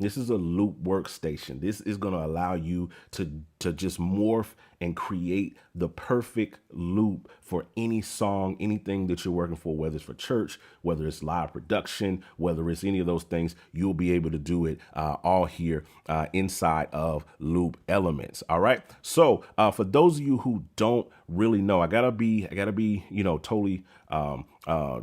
This is a loop workstation. This is going to allow you to just morph and create the perfect loop for any song, anything that you're working for, whether it's for church, whether it's live production, whether it's any of those things. You'll be able to do it all here inside of Loop Elements. All right. So for those of you who don't really know, I gotta be, totally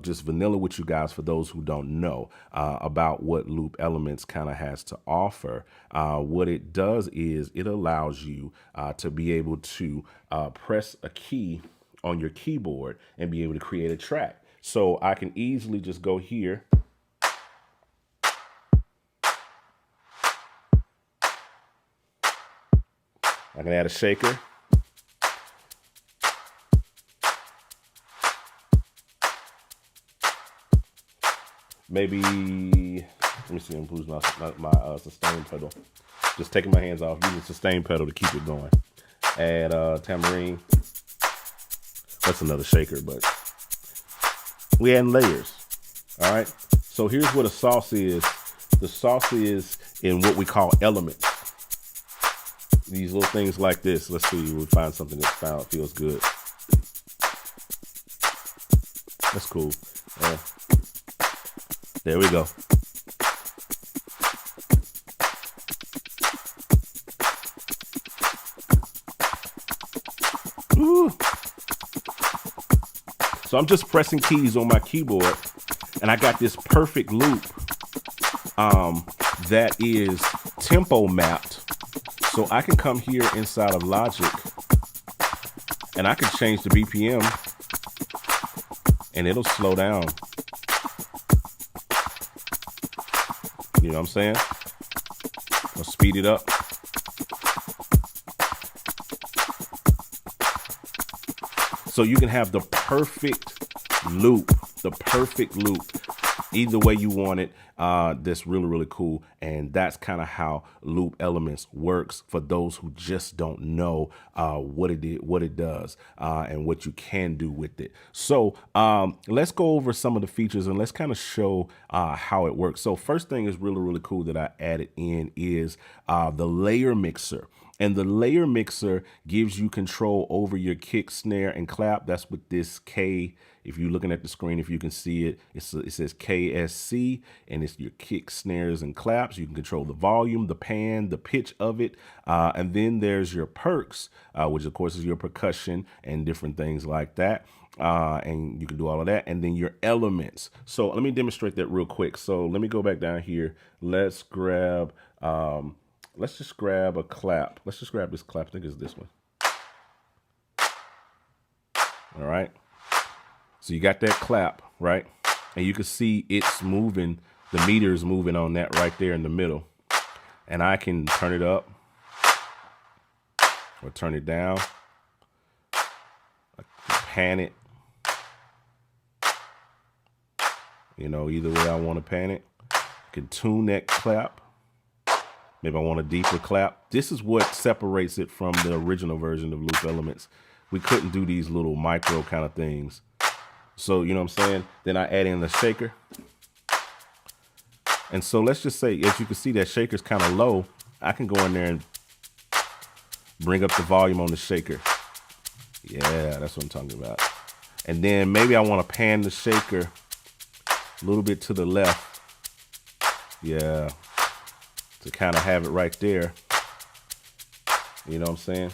just vanilla with you guys. For those who don't know about what Loop Elements kind of has to offer, what it does is it allows you to be able to press a key on your keyboard and be able to create a track. So I can easily just go here. I can add a shaker. Maybe, let me see, I'm losing my sustain pedal. Just taking my hands off, using sustain pedal to keep it going. Add tambourine. That's another shaker, but we add layers. All right. So here's what a sauce is. The sauce is in what we call elements. These little things like this. Let's see, we find something that feels good. That's cool. There we go. Ooh. So I'm just pressing keys on my keyboard, and I got this perfect loop that is tempo mapped. So I can come here inside of Logic, and I can change the BPM, and it'll slow down. You know what I'm saying? I'll speed it up. So you can have the perfect loop, either way you want it. That's really, really cool. And that's kind of how Loop Elements works for those who just don't know what it does, and what you can do with it. So let's go over some of the features and let's kind of show how it works. So first thing is really, really cool that I added in is the layer mixer. And the layer mixer gives you control over your kick, snare, and clap. That's what this K, if you're looking at the screen, if you can see it, it says KSC, and it's your kick, snares, and claps. You can control the volume, the pan, the pitch of it. And then there's your perks, which of course is your percussion and different things like that. And you can do all of that. And then your elements. So let me demonstrate that real quick. So let me go back down here. Let's grab... let's just grab a clap. Let's just grab this clap. I think it's this one. All right. So you got that clap, right? And you can see it's moving. The meter is moving on that right there in the middle. And I can turn it up or turn it down. I can pan it. You know, either way I want to pan it. I can tune that clap. Maybe I want a deeper clap. This is what separates it from the original version of Loop Elements. We couldn't do these little micro kind of things. So, you know what I'm saying? Then I add in the shaker. And so let's just say, as you can see, that shaker's kind of low. I can go in there and bring up the volume on the shaker. Yeah, that's what I'm talking about. And then maybe I want to pan the shaker a little bit to the left. Yeah. To kind of have it right there. You know what I'm saying?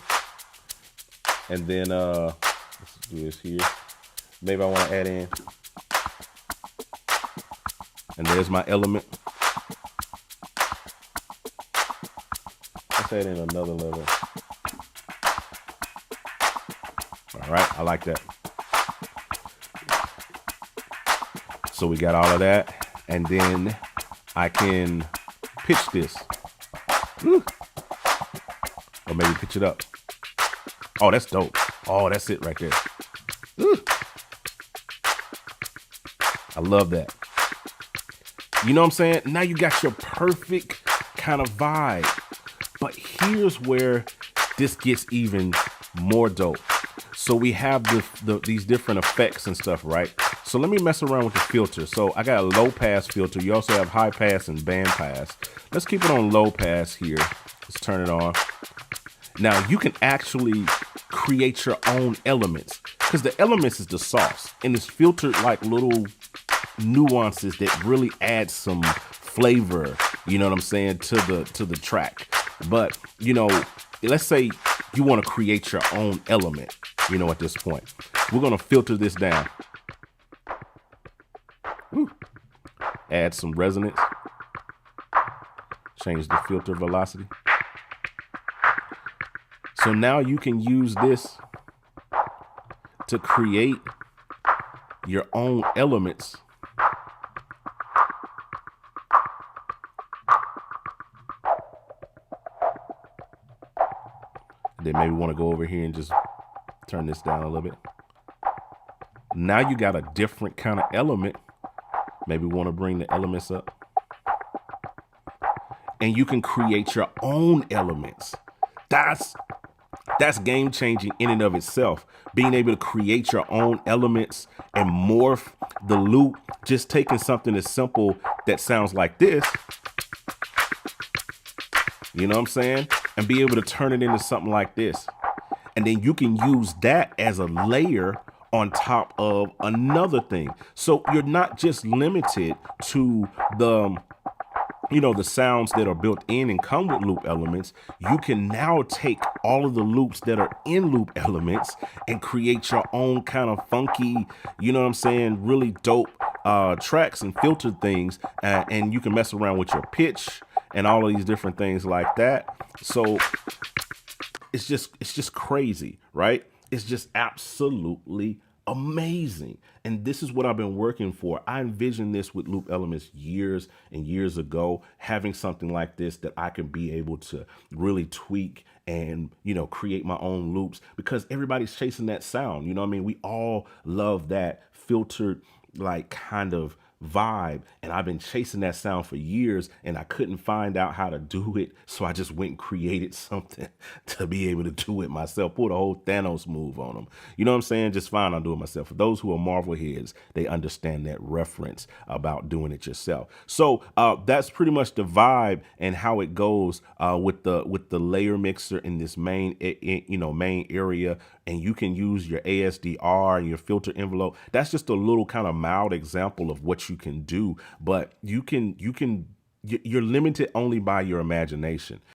And then let's do this here. Maybe I want to add in. And there's my element. Let's add in another level. All right, I like that. So we got all of that. And then I can pitch this. Woo. Or maybe pitch it up. Oh, that's dope. Oh, that's it right there. Woo. I love that. You know what I'm saying? Now you got your perfect kind of vibe. But here's where this gets even more dope. So we have these different effects and stuff, right? So let me mess around with the filter. So I got a low pass filter. You also have high pass and band pass. Let's keep it on low pass here. Let's turn it on. Now you can actually create your own elements because the elements is the sauce and it's filtered like little nuances that really add some flavor, you know what I'm saying, to the track. But, you know, let's say you want to create your own element, you know, at this point. We're going to filter this down. Woo. Add some resonance. Change the filter velocity. So now you can use this to create your own elements. Then maybe want to go over here and just turn this down a little bit. Now you got a different kind of element. Maybe want to bring the elements up. And you can create your own elements. That's game changing in and of itself. Being able to create your own elements and morph the loop, just taking something as simple that sounds like this, you know what I'm saying? And be able to turn it into something like this. And then you can use that as a layer on top of another thing. So you're not just limited to the sounds that are built in and come with loop elements. You can now take all of the loops that are in loop elements and create your own kind of funky, you know what I'm saying, really dope tracks and filter things. And you can mess around with your pitch and all of these different things like that. So it's just crazy, right? It's just absolutely amazing. And this is what I've been working for. I envisioned this with loop elements years and years ago, having something like this that I could be able to really tweak and, you know, create my own loops because everybody's chasing that sound. You know what I mean? We all love that filtered, like, kind of vibe, and I've been chasing that sound for years and I couldn't find out how to do it, so I just went and created something to be able to do it myself. Pull the whole Thanos move on them, you know what I'm saying? Just fine, I'll do it myself. For those who are Marvel heads, they understand that reference about doing it yourself. So that's pretty much the vibe and how it goes with the layer mixer in this main main area. And you can use your ASDR and your filter envelope. That's just a little kind of mild example of what you can do, but you're limited only by your imagination.